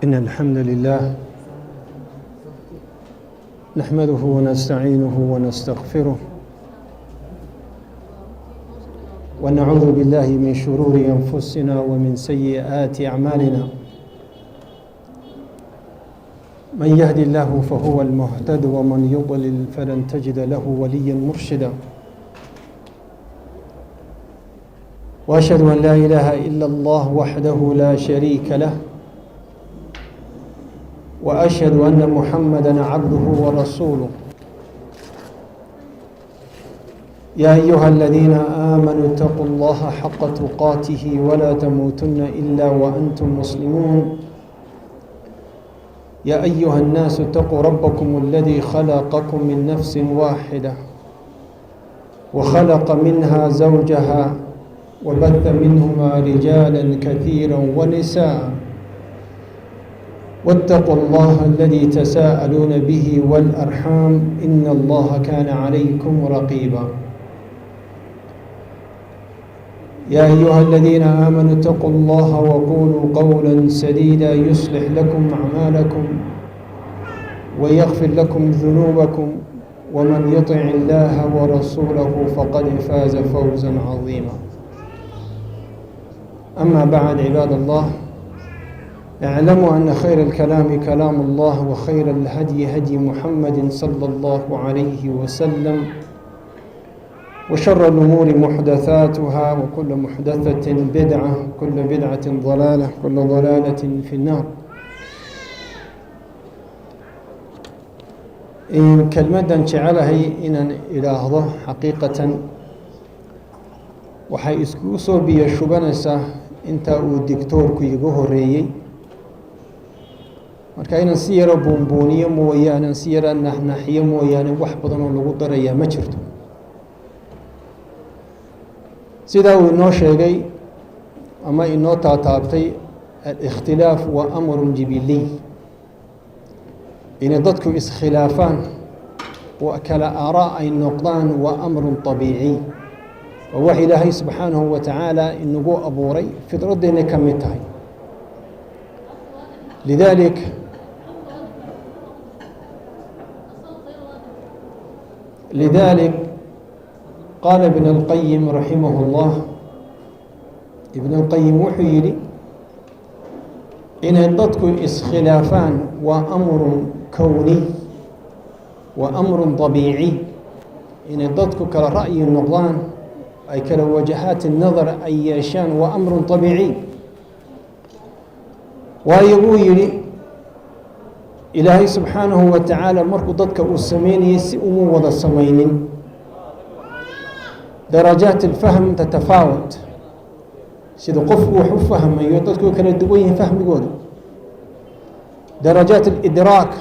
إن الحمد لله نحمده ونستعينه ونستغفره ونعوذ بالله من شرور أنفسنا ومن سيئات أعمالنا. من يهد الله فهو المهتد ومن يضلل فلن تجد له وليا مرشدا. وأشهد أن لا إله إلا الله وحده لا شريك له وأشهد أن محمدا عبده ورسوله. يا أيها الذين آمنوا اتقوا الله حق تقاته ولا تموتن إلا وأنتم مسلمون. يا أيها الناس اتقوا ربكم الذي خلقكم من نفس واحدة وخلق منها زوجها وبث منهما رجالا كثيرا ونساء. واتقوا الله الذي تساءلون به والأرحام إن الله كان عليكم رقيبا. يا أيها الذين آمنوا اتقوا الله وقولوا قولا سديدا يصلح لكم أعمالكم ويغفر لكم ذنوبكم ومن يطع الله ورسوله فقد فاز فوزا عظيما. أما بعد عباد الله، اعلموا أن خير الكلام كلام الله وخير الهدي هدي محمد صلى الله عليه وسلم وشر الأمور محدثاتها وكل محدثة بدعة وكل بدعة ضلالة وكل ضلالة في النار. إن كلمة جعلها إن إلى حقيقة waxay isku soo biyashubanaysaa inta uu diktoorku igu horeeyay, marka inaan si yaro buunbuuniyo mooyaane, si yaro naxnaxiyo mooyaane wax badan oo lagu darayaa ma jirto. sidaa uu inoo sheegay ama inoo taataabtay, al-ikhtilaaf waa amrun jibiliy, inay dadku iskhilaafaan oo kala aaraa ay noqdaan waa amrun طabiici, waa wax ilaahay subxaanahu wa tacaala inagu abuuray, fidradeena ka mid tahay. lidalik qaala ibn اlqayim raximah اllah, ibn اlqayim wuxuu yidhi inay dadku iskhilaafaan waa amrun kowniy, waa amrun طabiici, inay dadku kala ra'yi noqdaan, ay kala wajahaat الnadar ay yeeshaan waa amrun طabiici. waayo wuu yidhi ilaahay subxaanahu wa tacaala markuu dadka uu sameynayay si uma wada samaynin. darajaat اlfahm tatafaawat, sida qofku wax u fahmayo dadku way kala duwan yihiin fahmigooda. darajaat اlidraak,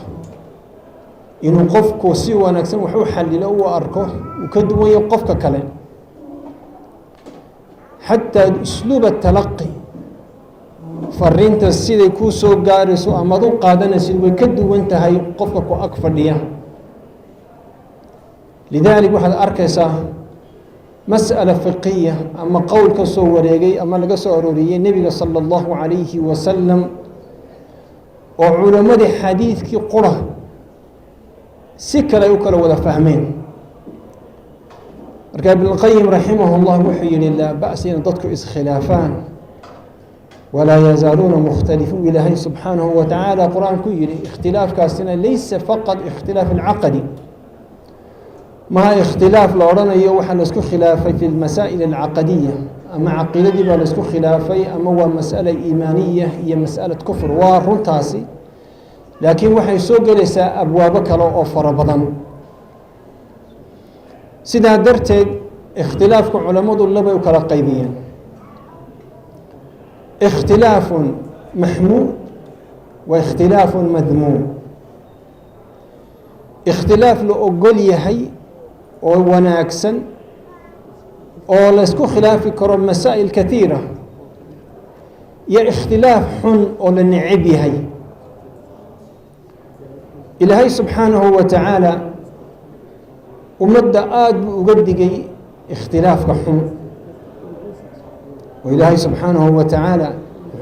inuu qofku si wanaagsan wax u xalilo u arko uu ka duwan yahay qofka kale. xataa usluub atalaqi, fariinta siday kuu soo gaarayso amaad u qaadanaysid way ka duwan tahay qofka ku ag fadhiya. lidaalik waxaad arkaysaa mas'ala fiqiya ama qowl ka soo wareegay ama laga soo arooriyey nebiga sala allahu calayhi wasalam oo culammadii xadiidkii qura si kale ay u kala wada fahmeen. marka ibnulqayim raximah llah wuxuu yihi laa ba'sa ina dadku iskhilaafaan walaa yazaaluuna mukhtalifuun. ilaahay subxaanahu wa tacaala qur-aan ku yihi ikhtilaafkaasina laysa faqad ikhtilaaf alcaqadi, maha ikhtilaaf la odhanayo waxaa laisku khilaafay fi lmasaa'il alcaqadiya, ama caqiidadii baa laisku khilaafay, ama waa mas'ala iimaaniya iyo mas'alad kufr. waa runtaasi, laakiin waxay soo gelaysaa abwaabo kale oo fara badan. sidaa darteed ikhtilaafka culammadu labay u kala qaybiyeen: ikhtilaafun maxmuud wa ikhtilaafun madmuum. ikhtilaaf la ogol yahay oo wanaagsan oo laysku khilaafi karo masaa'il katiira, iyo ikhtilaaf xun oo la neceb yahay. ilaahay subxaanahu wa tacaala ummadda aada buu uga digay ikhtilaafka xun, oo ilaahay subxaanahu wa tacaala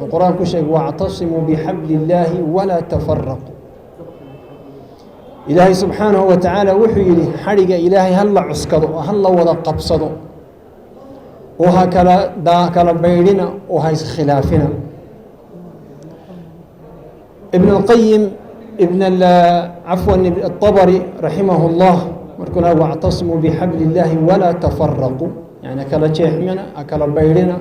القرآن كل شيء واعتصموا بحبل الله ولا تفرقوا إلهي سبحانه وتعالى وحي حرق إلهي هلا عسكروا هلا ولا قبصدوا وهكذا كلا بيننا وهي خلافنا. ابن القيم عفوا الطبري رحمه الله مركنا واعتصموا بحبل الله ولا تفرقوا يعني كلا شيحمنا كلا بيننا.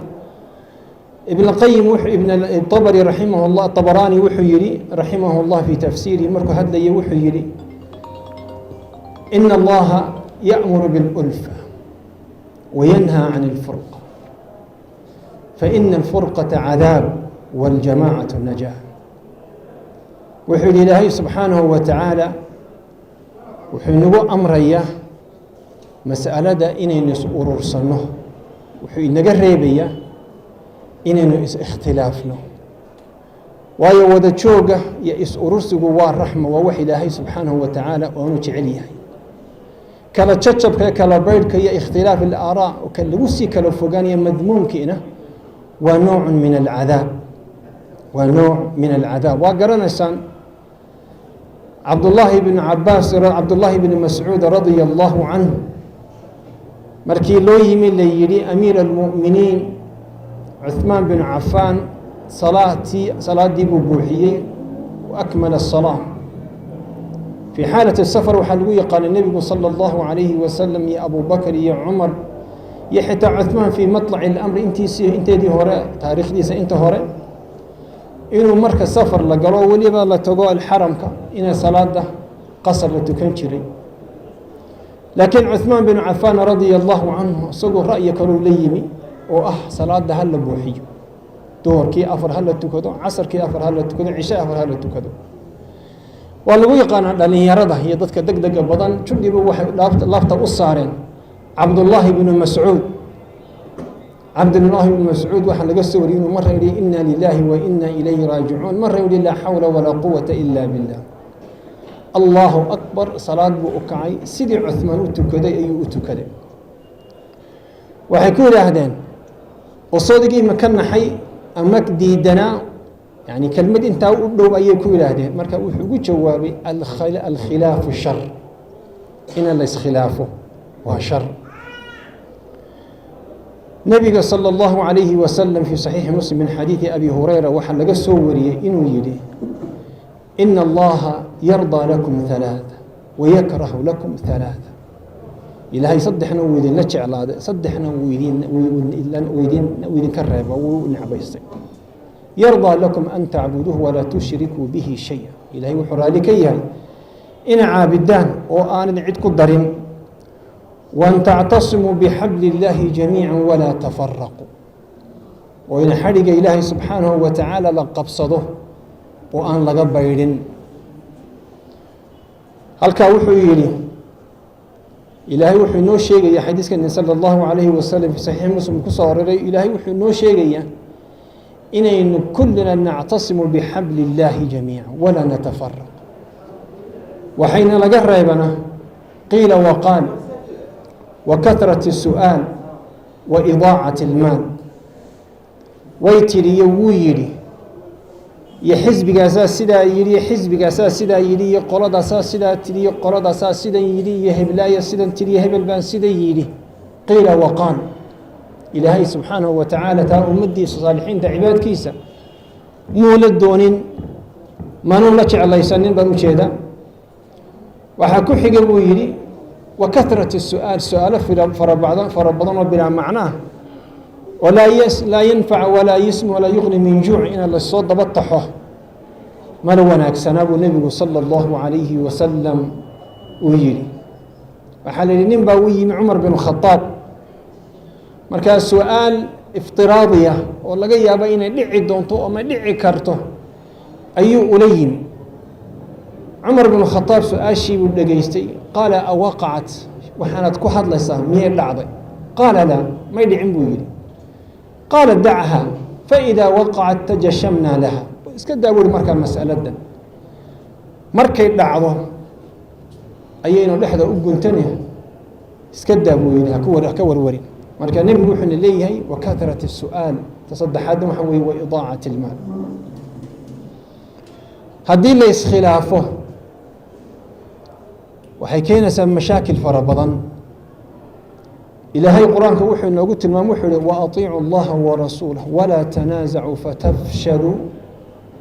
ابن القيم ابن الطبري رحمه الله الطبراني وحيري رحمه الله في تفسيره مركو هذا وحيري إن الله يأمر بالألفة وينهى عن الفرقة فإن الفرقة عذاب والجماعة نجاة. وحي الله سبحانه وتعالى وحي نبو أمرية مسألة دا إنين أرور صنه وحي نقريبية إنين اختلافنا وايو ودا تشوقة يأس أرور والرحمة ووحي الله سبحانه وتعالى ونوتي عليه كلا تشتشب كلا بيد كي اختلاف الآراء وكلا وسي كلا فوقانية مذموم كينا ونوع من العذاب وقرنا سان عبد الله بن مسعود رضي الله عنه مركي لو يمي ليلي أمير المؤمنين عثمان بن عفان صلاة دي بوحية وأكمل الصلاة في حالة السفر وحلوية قال النبي صلى الله عليه وسلم يا أبو بكر يا عمر يا حتى عثمان في مطلع الأمر انت دي هراء تاريخ دي انت هراء إنه مركز سفر لقالوا وليبا لتقوى الحرم إن صلاة قصر لتكنشري لكن عثمان بن عفان رضي الله عنه سقوا رأي كانوا ليمي صلاة هلا بوحي دور كي أفر هلا تكدو عصر كي أفر هلا تكدو عشاء أفر هلا تكدو والله يقانا لأن يرده هي ضدك دق بدن شو دي بوحي لافت أصارين عبد الله بن مسعود وحن لقى السوريين مرة يقول إنا لله وإنا إليه راجعون مرة يقول لا حول ولا قوة إلا بالله الله أكبر صلاة بؤكعي سيدي عثمان أتكدي أي أتكدي وحيكون أهدين وصدقي مكان حي أمك ديدنا يعني كلمة أنت أقول أيكون أهدين مركب وحقول جوابي الخلاف الشر إن ليس خلافه وشر. نبي صلى الله عليه وسلم في صحيح مسلم من حديث أبي هريرة وحلق السوري إنه يدي إن الله يرضى لكم ثلاثة ويكره لكم ثلاثة. إلهي صدحنا ويدين لا تعالى صدحنا ويدين كرهبة ونعبيس. يرضى لكم أن تعبدوه ولا تشركوا به شيئا. إلهي وحرى لكي إن عابدان وآن عدكم الضرين وأن تعتصموا بحبل الله جميعا ولا تفرقوا. وإن حرق إلهي سبحانه وتعالى لقبصده وأن لقبيرين هل كاوحوا يلي إلهي وحي نو شيغيا حديث كان صلى الله عليه وسلم في صحيح مسلم كسر إلهي وحي نو شيغيا إن كلنا نعتصم بحبل الله جميعا ولا نتفرق. وحين لقربنا قيل وقال وكثرة السؤال وإضاعة المال ويتري ويري يحزب أساس سدا يري حزب أساس سدا يري قرض أساس سدا تري قرض أساس سدا يري يهب لا يسدا تري يهب البان سدا يري قيل وقال إلهي سبحانه وتعالى تأمدي صالحين تعباد كيسا مولد دونين ما نولك الله يسنين بمشيدا وحكو حق ويري وكثرة السؤال فربضان بلا معناه لا ينفع ولا يسمع ولا يغني من جوع إن الصوت بطحه ما لوناك سناب النبي صلى الله عليه وسلم ويري وحال نبا ويم عمر بن الخطاب مركز سؤال افتراضية والله جاي بين دعي دونتو أما دعي كرته أيو أليم عمر بن الخطاب سؤال شيء ودقيستي قال أوقعت وحانت كحد لسه مية لعضي قال لا ما يدعي بويري قال دعها فإذا وقعت تجشمنا لها اسكت أقول مركز مسألة ده مركز لعضه أيينو لحظة أقول تانية اسكت أبويري أكور ورين marka nebigu wuxuuna leeyahay wakatrat الsu'aal tasaddexaadna waxa weeye wa idaacat اlmaal haddii la iskhilaafo waxay keenaysaa mashaakil fara badan ilaahay qur-aanka wuxuu inoogu tilmaamay wuxuu yihi waatiicu اllaha warasuulah walaa tanaasacuu fatafshaluu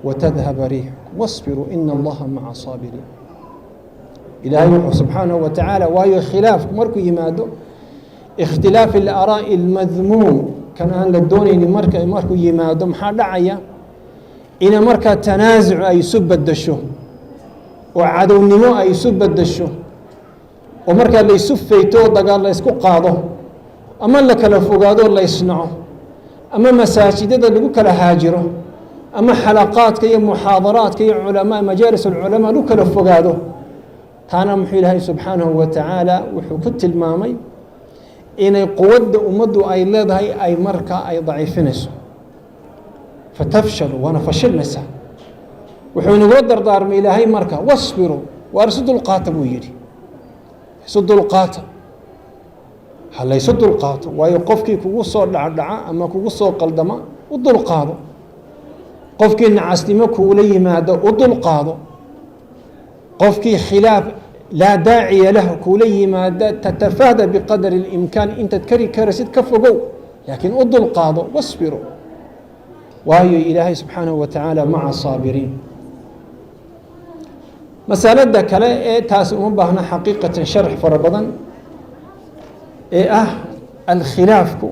watadhaba riixukum wasbiruu ina allaha maca saabiriin ilaahay wuxuu subxaanahu wa tacaala waayo khilaafku markuu yimaado ikhtilaaf اlaraa'i اlmadmuum kan aan la doonaynin markuu yimaado maxaa dhacaya ina markaa tanaasuc ay isu bedasho oo cadownimo ay isu bedasho oo markaa la isu feyto oo dagaal la ysku qaado ama la kala fogaado la ysnaco ama masaajidada lagu kala haajiro ama xalaqaadka iyo muxaadaraadka iyo culamaa majaalis alculamaa lagu kala fogaado taana muxuu ilaahay subxaanahu wa tacaala wuxuu ku tilmaamay inay quwadda ummaddu ay leedahay ay markaa ay daciifinayso fatafshalu waana fashilmaysaa wuxuu inagula dardaarmay ilaahay marka wasbiruu waar isu dulqaata buu yidhi isu dulqaata ha laysu dulqaato waayo qofkii kugu soo dhacdhaca ama kugu soo qaldama u dulqaado qofkii nacasnimo kugula yimaado u dulqaado qofkii khilaaf laa daaciya lahu kugula yimaada tatafaada biqadari اlimkaan intaad kari karaysid ka fogow laakiin u dulqaado wasbiruu waayo ilaahay subxaanahu wa tacaala maca saabiriin masalada kale ee taasi uma baahna xaqiiqatan sharx fara badan ee ah alkhilaafku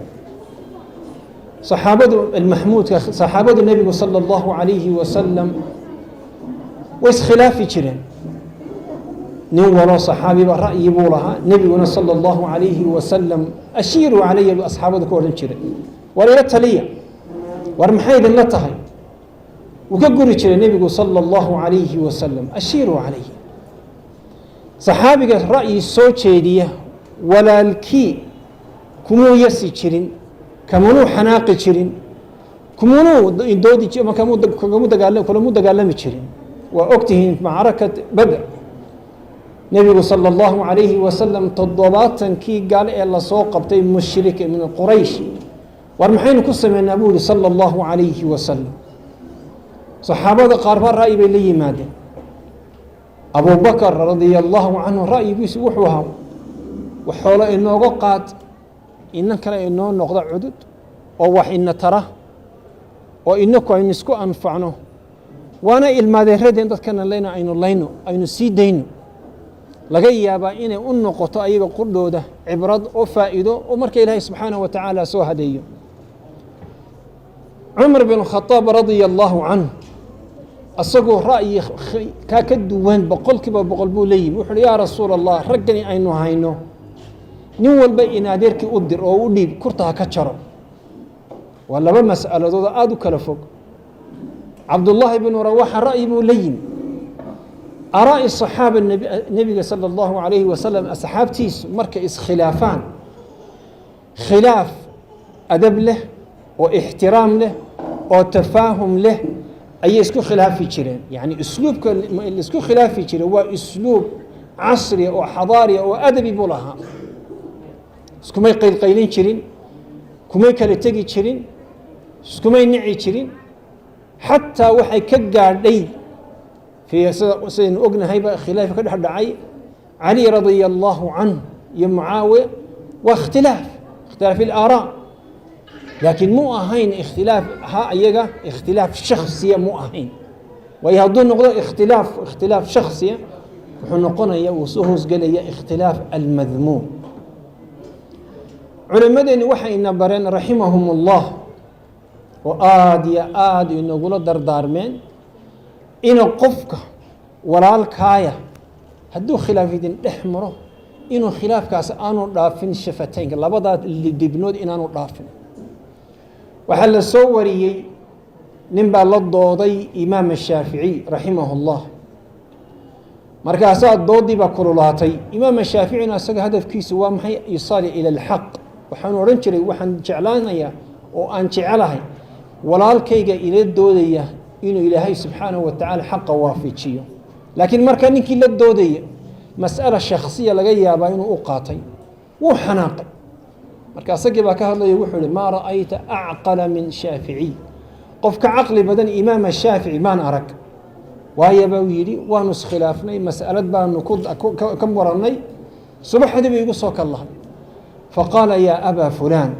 saxaabadu almaxmuudka saxaabadu nebigu sala allahu calayhi wasalam way iskhilaafi jireen nin waloo saxaabiba ra'yi buu lahaa nebiguna sala allahu calayhi wasalam ashiiruu calaya buu asxaabadu ka odhan jiray war ila taliya war maxay idinla tahay wuu ka guri jiray nebigu sala allahu calayhi wasalam ashiiruu calayhi saxaabiga ra'yi soo jeediya walaalkii kumuu yasi jirin kamanuu xanaaqi jirin kulamu dagaalami jirin waa ogtihiin macrakat badr nebigu sala allahu calayhi wasalam 70 gaal ee lasoo qabtay mushrik min quraysh war maxaynu ku sameynaa buu yihi sala allahu calayhi wasalam saxaabada qaar baa ra'yi bay la yimaadeen abubakar radia allahu canhu ra'yigiisu wuxuu ahaa wax xoolo inooga qaad inan kale inoo noqda cudud oo wax ina tara oo inaku aynu isku anfacno waana ilmaadeeradeen dadkana leyno aynu sii dayno laga yaabaa inay u noqoto ayaga qudhooda cibrad oo faa'iido oo marka ilaahay subxaanahu wa tacaala soo hadeeyo cumar bin khadaab radia allahu canhu asagoo ra'yi kaa ka duwan boqolkiiba boqol buu la yimi wuxu uhi yaa rasuula allah raggani aynu hayno nin walba in adeerkii u dir oo u dhiib kurta ha ka jaro waa laba mas'aladood aada u kala fog cabdullaahi binu rawaxa ra'yi buu la yimi araa'i saxaaba nebiga sala allahu calayhi wasalam asxaabtiisu markay iskhilaafaan khilaaf adab leh oo ixtiraam leh oo tafaahum leh ayay isku khilaafi jireen yacni usluubka laisku khilaafi jiray waa usluub casriya oo xadaariya oo adabi buu lahaa iskumay qaylqaylin jirin kumay kala tegi jirin iskumay nici jirin xataa waxay ka gaadhay sidaynu ognahayba khilaaf ka dhex dhacay cali radia allahu canhu iyo mucaawiya waa ikhtilaaf ilaaraa laakiin mu ahayn ikhtilaaf ahaa iyaga ikhtilaaf shakhsiya mu ahayn waayo hadduu noqdo ikhtilaaf shakhsiya wuxuu noqonaya uu soo hoosgelaya ikhtilaaf almadmuum culimmadeenni waxayna bareen raximahum ullah oo aada iyo aada inagula dardaarmeen ina qofka walaalkaaya hadduu khilaaf idin dhex maro inuu khilaafkaas aanu dhaafin shafataynka labadaa dhibnood inaanu dhaafin waxaa la soo wariyey nin baa la dooday imaam shaaficiy raximah اllah markaasaa doodii baa kululaatay imaam shaaficina isaga hadafkiisu waa maxay yusaali ila اlxaq waxaan odhan jiray waxaan jeclaanayaa oo aan jecelahay walaalkayga ila doodaya inuu ilaahay subxaanahu wa tacaala xaqa waafajiyo laakiin marka ninkii la doodaya mas'ala shakhsiya laga yaabaa inuu u qaatay wuu xanaaqay marka asagii baa ka hadlaya wuxuu yihi maa ra'ayta acqala min shaaficiy qofka caqli badan imaam shaafici maan arag waayo buu yidhi waanu iskhilaafnay mas'alad baanu ka warannay subaxdii buu igu soo kallahay faqaala yaa abaa fulaan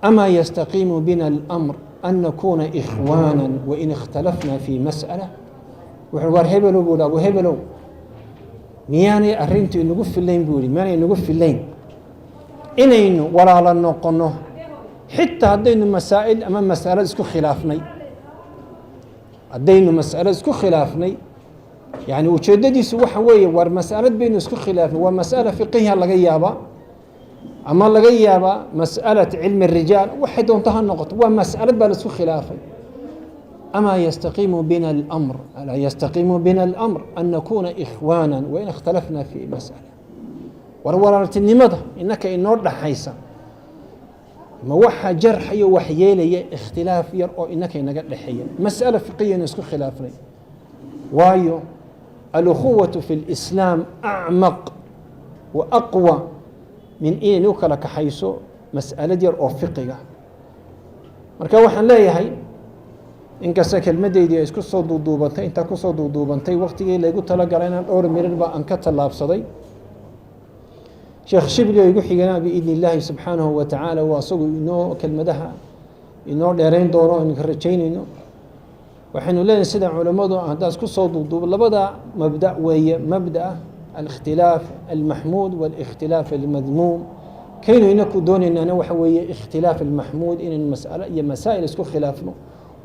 amaa yastaqiimu bina alamr an nakuuna ikhwaana wain ikhtalafna fii mas'ala wuxuu war hebelow buu abu hebelow miyaanay arrintu inagu filayn buu yihi miyaanay inagu filayn inaynu walaalo noqonno xitaa haddaynu masaa'il ama mas'alo isku khilaafnay haddaynu mas'alo isku khilaafnay yani ujeeddadiisu waxa weeye war mas'alad baynu isku khilaafnay waa mas'ala fiqiha laga yaabaa ama laga yaabaa mas'alat cilmi الrijaal waxay doonto ha noqoto waa mas'alad baa la isku khilaafay أما يستقيم بنا الأمر ألا يستقيم بنا الأمر أن نكون إخوانا وإن اختلفنا في مسألة ورورت النمضة إنك إنور حيسا ما وحى جرح وحيالي اختلاف يرأو إنك إنك لحيا مسألة فقهية نسكو خلافنا وايو الأخوة في الإسلام أعمق وأقوى من إن نوكلك حيث مسألة يرأو فقهية مركا وحن لا يهي inkasta kelmadaydi ay isku soo duuduubantay intaa ku soo duuduubantay waqtigii laygu talagalay inaan dhowr mirirba aan ka tallaabsaday sheekh shibli oo igu xigana biidni illaahi subxaanahu wa tacaala waa isagu inoo kelmadaha inoo dheerayn doono aynu ka rajaynayno waxaynu leenahay sida culammadu haddaa isku soo duuduubo labada mabda weeye mabdaa alikhtilaaf almaxmuud waalikhtilaaf almadmuum kaynu inaku doonaynaana waxa weeye ikhtilaaf almaxmuud inaynu mas'alo iyo masaa'il isku khilaafno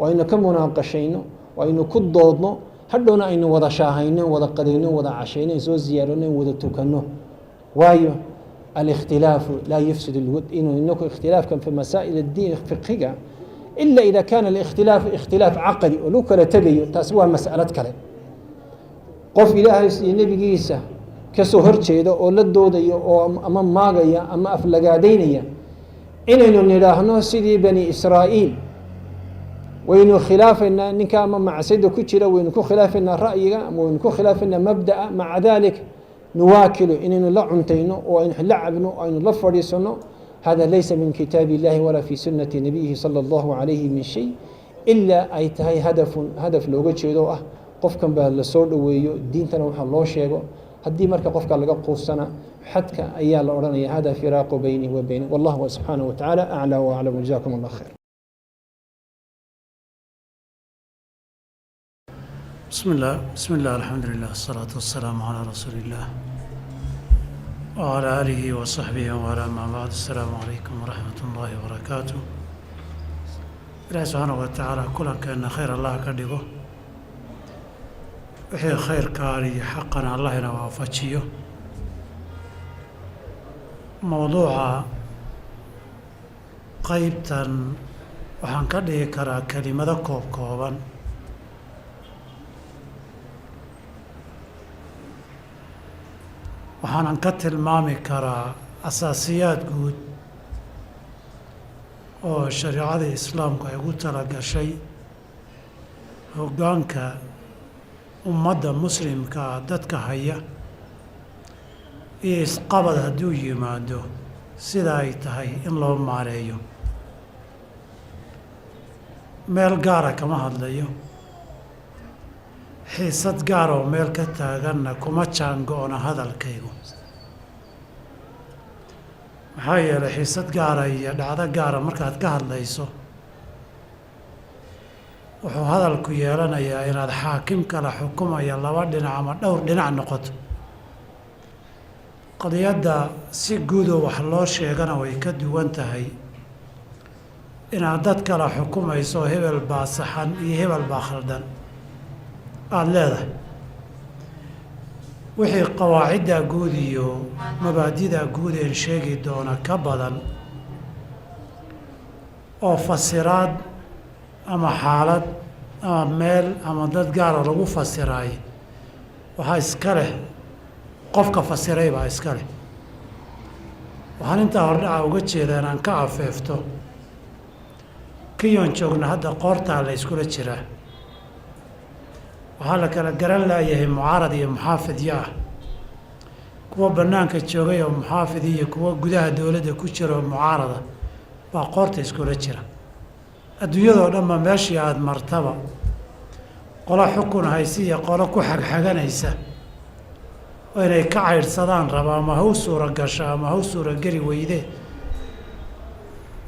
وأنه كم مناقشينه وأنه كل ضادنا هدونا أنه وضع شاهينه وضع قدينه وضع عشينه زو زيارونه وضع توكنه وايو الاختلاف لا يفسد الود إنه اختلاف كان في مسائل الدين فقهية إلا إذا كان الاختلاف اختلاف عقدي ولو كلا تبي تسوى مسألة كلام قف إلهي النبي عيسى كسهر شيء أو للدودة أو أمام ماغية أما أفلقادينية إنه نراهنه سيدي بني إسرائيل وإنه خلافنا نكا مع سيد كتيرة وإنه خلافنا رأينا وإنه خلافنا مبدأ مع ذلك نواكل إنه لا عنتينه وإنه لعبنه وإنه لا فريسنه هذا ليس من كتاب الله ولا في سنة نبيه صلى الله عليه من شيء إلا أي تهي هدف لو قلت شيء قف كان بالسود ويو الدين تنوح الله شيء هدي مركب قف كان لقى قوسنا حتى أيال الأورانية هذا فراق بيني وبينه والله سبحانه وتعالى أعلى وأعلم وجزاكم الله خير. بسم الله الحمد لله الصلاة والسلام على رسول الله وعلى آله وصحبه وعلى ما بعد السلام عليكم ورحمة الله وبركاته إلهي سبحانه وتعالى كلا كأن خير الله كدقه وحي خير كاري حقنا الله نوافجيه موضوع قيبتا وحن كده كرا كلمة كوبا waxaanan ka tilmaami karaa asaasiyaad guud oo shariicada islaamku ay ugu tala gashay hoggaanka ummadda muslimka dadka haya iyo isqabad hadduu yimaado sida ay tahay in loo maareeyo meel gaara kama hadlayo xiisad gaar oo meel ka taaganna kuma jaango-ona hadalkaygu maxaa yeelay xiisad gaara iyo dhacdo gaara markaad ka hadlayso wuxuu hadalku yeelanayaa inaad xaakim kala xukumaya laba dhinac ama dhowr dhinac noqoto qadiyadda si guudoo wax loo sheegana way ka duwan tahay inaad dad kala xukumayso hebel baa saxan iyo hebel baa khaldan aada leedahay wixii qawaacidda guud iyo mabaadida guud een sheegi doona ka badan oo fasiraad ama xaalad ama meel ama dad gaara lagu fasiraay waxaa iska leh qofka fasiray baa iska leh waxaan intaa hordhaca uga jeedaa inaan ka afeefto kiyoon joogna hadda qoortaa la iskula jiraa waxaa la kala garan laayahay mucaarad iyo muxaafidyo ah kuwa bannaanka joogay oo muxaafid iyo kuwa gudaha dowladda ku jira oo mucaarada baa qoorta iskula jira adduunyadoo dhanba meeshii aada martaba qolo xukun haysi iyo qolo ku xagxaganaysa oo inay ka caydhsadaan raba ama ha u suura gasho ama ha u suura geli weyde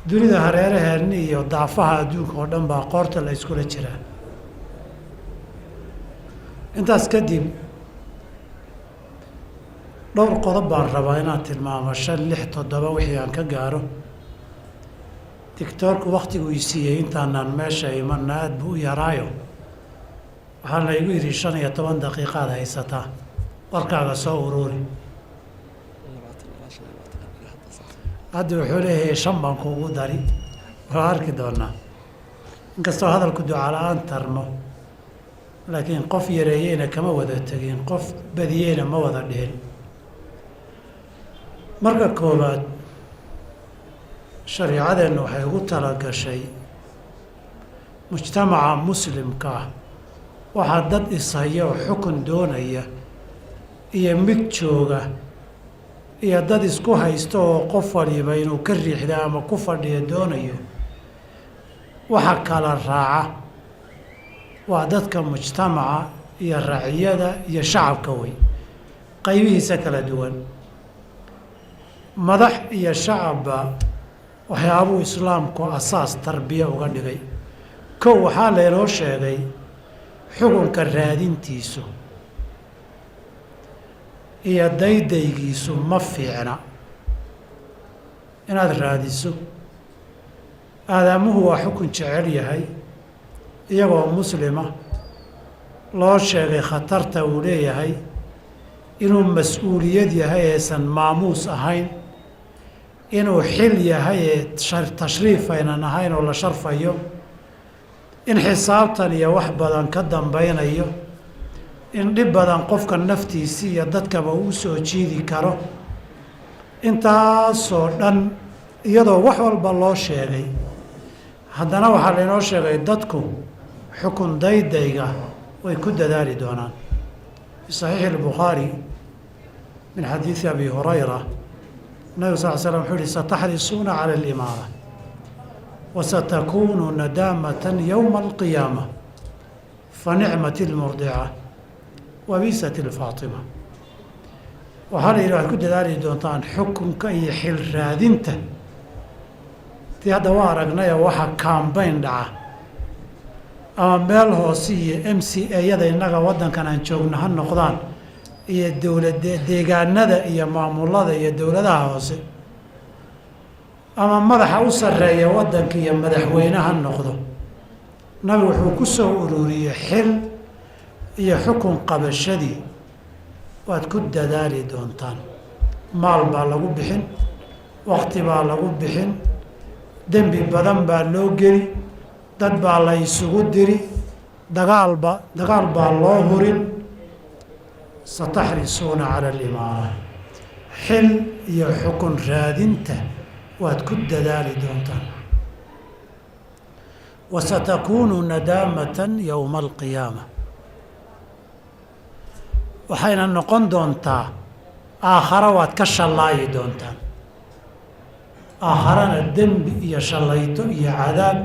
dunida hareeraheeni iyo daafaha adduunka oo dhan baa qoorta la iskula jiraa intaas kadib dhowr qodob baan rabaa inaan tilmaamo 5, 6, 7 wixii aan ka gaaro tiktoorku waktigu ii siiyey intaanaan meesha imanna aad buu u yaraayo waxaa la igu yidhi 15 daqiiqaad haysataa warkaaga soo ururi hadda wuxuu leeyahay 5 baan kuugu dari waa arki doonaa inkastoo hadalku duca la-aan tarmo laakiin qof yareeyeyna kama wada tegin qof badiyeyna ma wada dhihin marka koowaad shariicadeennu waxay ugu talagashay mujtamaca muslimka ah waxaa dad ishaya oo xukun doonaya iyo mid jooga iyo dad isku haysto oo qof waliba inuu ka riixda ama ku fadhiyo doonayo waxa kala raaca waa dadka mujtamaca iyo raciyada iyo shacabka wey qaybihiisa kala duwan madax iyo shacabba waxyaabuu islaamku asaas tarbiya uga dhigay kow waxaa laynoo sheegay xukunka raadintiisu iyo daydaygiisu ma fiicna inaad raadiso aadaamuhu waa xukun jecel yahay iyagoo muslima loo sheegay khatarta uu leeyahay inuu mas-uuliyad yahay eesan maamuus ahayn inuu xil yahay ee tashriif aynan ahayn oo la sharfayo in xisaabtan iyo wax badan ka dambaynayo in dhib badan qofka naftiisi iyo dadkaba uu soo jiidi karo intaasoo dhan iyadoo wax walba loo sheegay haddana waxaa laynoo sheegay dadku xukun daydayga way ku dadaali doonaan fi saxiixi albukhaari min xadiidi abi hurayra nabigu sal l slam wuxuu yihi sataxrisuuna cala alimaara wasatakuunu nadaamatan yowma alqiyaama fanicmat almurdica wabiisat alfaatima waxaa la yidhi waxaad ku dadaali doontaan xukunka iyo xil raadinta tii hadda waa aragnaya waxa kaambayn dhaca ama meel hoose iyo m c a-yada innaga waddankan aan joogno ha noqdaan iyo deegaanada iyo maamulada iyo dowladaha hoose ama madaxa u sarreeya waddanka iyo madaxweyne ha noqdo nabigu wuxuu ku soo ururiyey xil iyo xukun qabashadii waad ku dadaali doontaan maal baa lagu bixin wakti baa lagu bixin dembi badan baa loo geli dad baa la isugu diri dagaal baa loo hurin sataxrisuuna cala alimaara xil iyo xukun raadinta waad ku dadaali doontaan wasatakuunu nadaamatan yowma alqiyaama waxayna noqon doontaa aakhara waad ka shallaayi doontaan aakharana dembi iyo shallayto iyo cadaab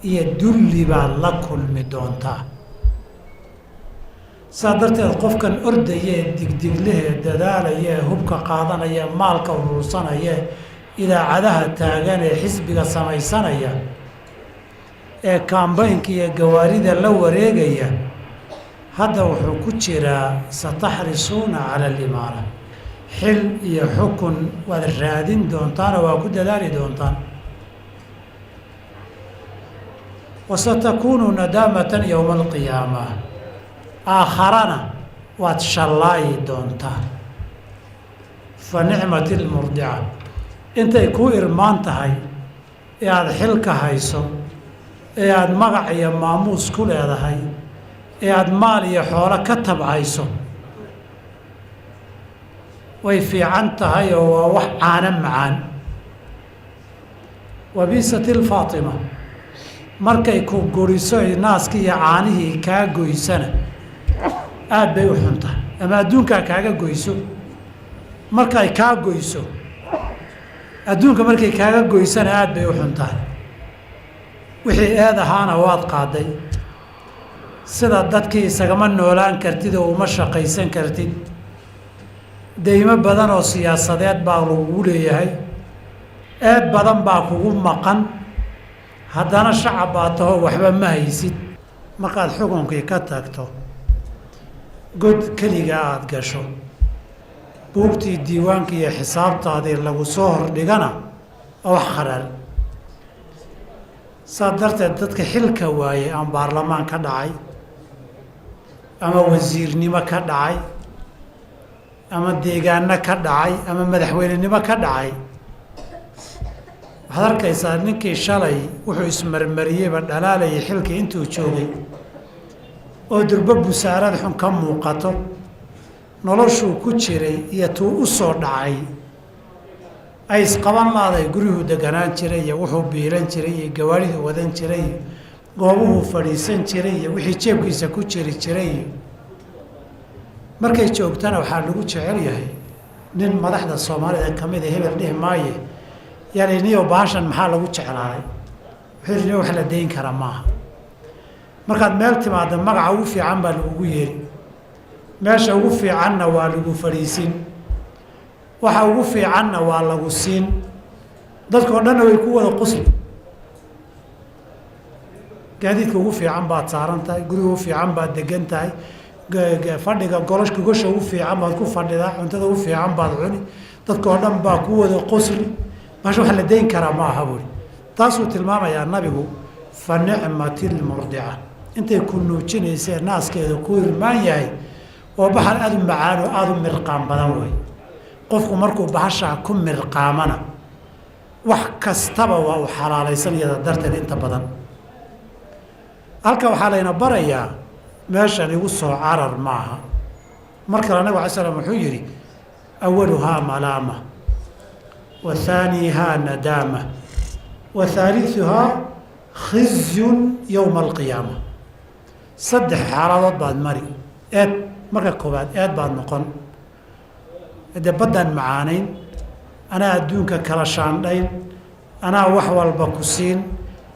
iyo dulli baad la kulmi doontaa saa darteed qofkan ordaya ee digdiglehee dadaalaya ee hubka qaadanaya ee maalka urursanaya ee idaacadaha taagan ee xisbiga samaysanaya ee kaambaynka iyo gawaarida la wareegaya hadda wuxuu ku jiraa sataxrisuuna cala alimaara xil iyo xukun waad raadin doontaanoo waa ku dadaali doontaan wasatakuunu nadaamatan yowma alqiyaama aakharana waad shallaayi doontaa fa nicmat almurdica intay kuu irmaan tahay ee aada xilka hayso ee aada magac iyo maamuus ku leedahay ee aada maal iyo xoolo ka tabcayso way fiican tahay oo waa wax caano macaan wabiisat ilfaatima markay ku guriso naaskii iyo caanihii kaa goysana aada bay u xun tahay ama adduunkaa kaaga goyso markay kaa goyso adduunka markay kaaga goysana aad bay u xun tahay wixii eed ahaana waad qaaday sida dadkii isagama noolaan kartid oo uma shaqaysan kartid deymo badan oo siyaasadeed baa lagugu leeyahay eed badan baa kugu maqan haddana shacab baa taho waxba ma haysid markaad xukunkii ka tagto god keliga aada gasho buugtii diiwaanka iyo xisaabtaadii lagu soo hordhigana oo wax qaraar saa darteed dadka xilka waayey ama baarlamaan ka dhacay ama wasiirnimo ka dhacay ama deegaano ka dhacay ama madaxweynenimo ka dhacay waxaad arkaysaa ninkii shalay wuxuu ismarmariyeyba dhalaalayay xilkii intuu joogay oo durbo busaarad xun ka muuqato noloshuu ku jiray iyo tuu u soo dhacay ay isqaban laaday guryuhu deganaan jiray iyo wuxuu biilan jiray iyo gawaariduu wadan jiray iyo goobuhuu fadhiisan jiray iyo wixii jeebkiisa ku jiri jiray iyo markay joogtana waxaa lagu jecel yahay nin madaxda soomaalida ka mid a hebel dhihi maaye yani niyo baashan maxaa lagu jeclaaday wuxuu yidhi wax la dayn kara maaha markaad meel timaada magaca ugu fiican baa lagugu yeeri meesha ugu fiicanna waa lagu fadhiisin waxa ugu fiicanna waa lagu siin dadkao dhanna way ku wada qusli gaadiidka ugu fiican baad saaran tahay guriga ugu fiican baad degan tahay fadhiga gogosha ugu fiican baad ku fadhidaa cuntada ugu fiican baad cuni dadkao dhan baa ku wada qosli maasha wax la dayn karaa ma aha buuri taasuu tilmaamayaa nabigu fa nicmatil murdica intay ku nuujinaysee naaskeeda ku irmaan yahay oo baxal aada u macaan oo aada u mirqaan badan wey qofku markuu bahashaa ku mirqaamana wax kastaba waa u xalaalaysan iyada darteed inta badan halka waxaa layna barayaa meeshan igu soo carar maaha mar kale nabig alay slam wuxuu yidhi awaluhaa malaama wa haaniihaa nadaama wa haaliuhaa khizyun yowma alqiyaama 3 xaaladood baad mari eed marka koobaad eed baad noqon de baddaan macaanayn anaa adduunka kala shaandhayn anaa wax walba ku siin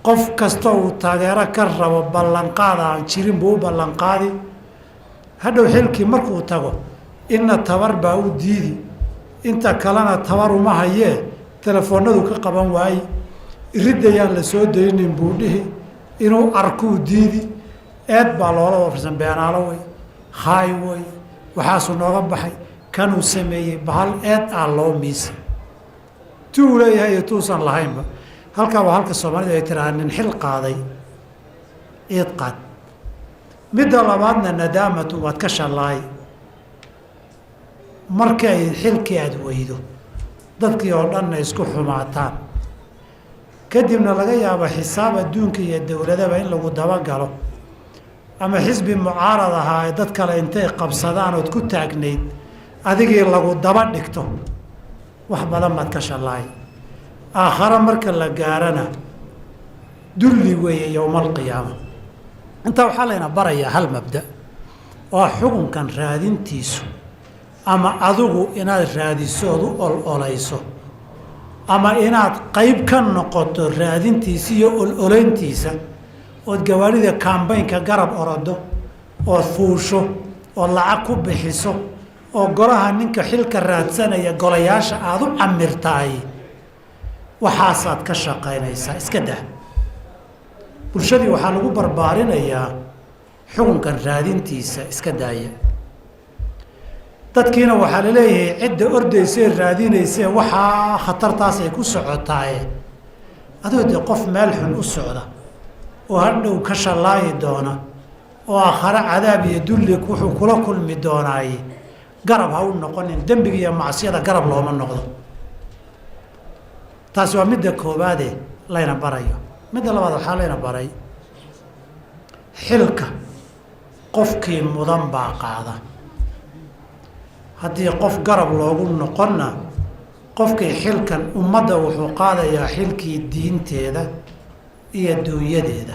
qof kasta uu taageero ka rabo ballanqaada aan jirin buu u ballanqaadi hadhow xilkii markuu tago inna tabar baa u diidi inta kalena tabar uma hayee telefoonadu ka qaban waaye iridayaan la soo daynin buu dhihi inuu arkuu diidi eed baa loola wafirsan beenaalo wey khaay wey waxaasuu nooga baxay kanuu sameeyey bahal eed aa loo miisa tuu leeyahay iyo tuusan lahaynba halkaa waa halka soomaalida ay tirahaa nin xil qaaday eed qaad midda labaadna nadaamatu waad ka shallaay markii ay xilkii aada weydo dadkii oo dhanna isku xumaataan kadibna laga yaabo xisaab adduunka iyo dowladaba in lagu dabagalo ama xisbi mucaarad ahaa ee dad kale intay qabsadaan ood ku taagnayd adigii lagu daba dhigto wax badan baad ka shallaay aakhare marka la gaarana dulli weeye yowma alqiyaama intaa waxaa layna barayaa hal mabda oo xukunkan raadintiisu ama adigu inaad raadiso ood u ol-olayso ama inaad qayb ka noqoto raadintiisa iyo ol-olayntiisa ood gawaarida kaambaynka garab orodo ood fuusho ood lacag ku bixiso oo golaha ninka xilka raadsanaya golayaasha aada u camirtaay waxaasaad ka shaqaynaysaa iska dah bulshadii waxaa lagu barbaarinayaa xukunkan raadintiisa iska daaya dadkiina waxaa la leeyahay cidda ordaysee raadinaysee waxaa khatartaas ay ku socotaaye adoo dee qof meel xun u socda oo hadhow ka shallaayi doona oo aakhare cadaab iyo dulli wuxuu kula kulmi doonaaye garab ha u noqonin dembiga iyo macsiyada garab looma noqdo taasi waa midda koowaade layna barayo midda labaad waxaa layna baray xilka qofkii mudan baa qaada haddii qof garab loogu noqonna qofkii xilkan ummadda wuxuu qaadayaa xilkii diinteeda iyo duunyadeeda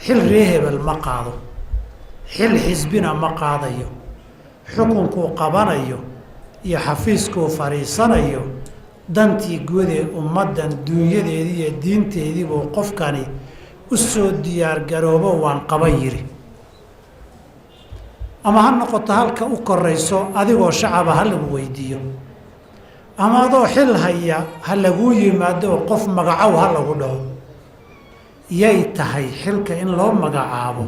xil ree hebel ma qaado xil xisbina ma qaadayo xukunkuu qabanayo iyo xafiiskuu fadhiisanayo dantii guud ee ummaddan dunyadeedii iyo diinteedii buu qofkani u soo diyaargaroobo waan qaban yidhi ama ha noqoto halka u korayso adigoo shacaba ha lagu weydiiyo ama adoo xil haya ha laguu yimaado oo qof magacow ha lagu dhaho yay tahay xilka in loo magacaabo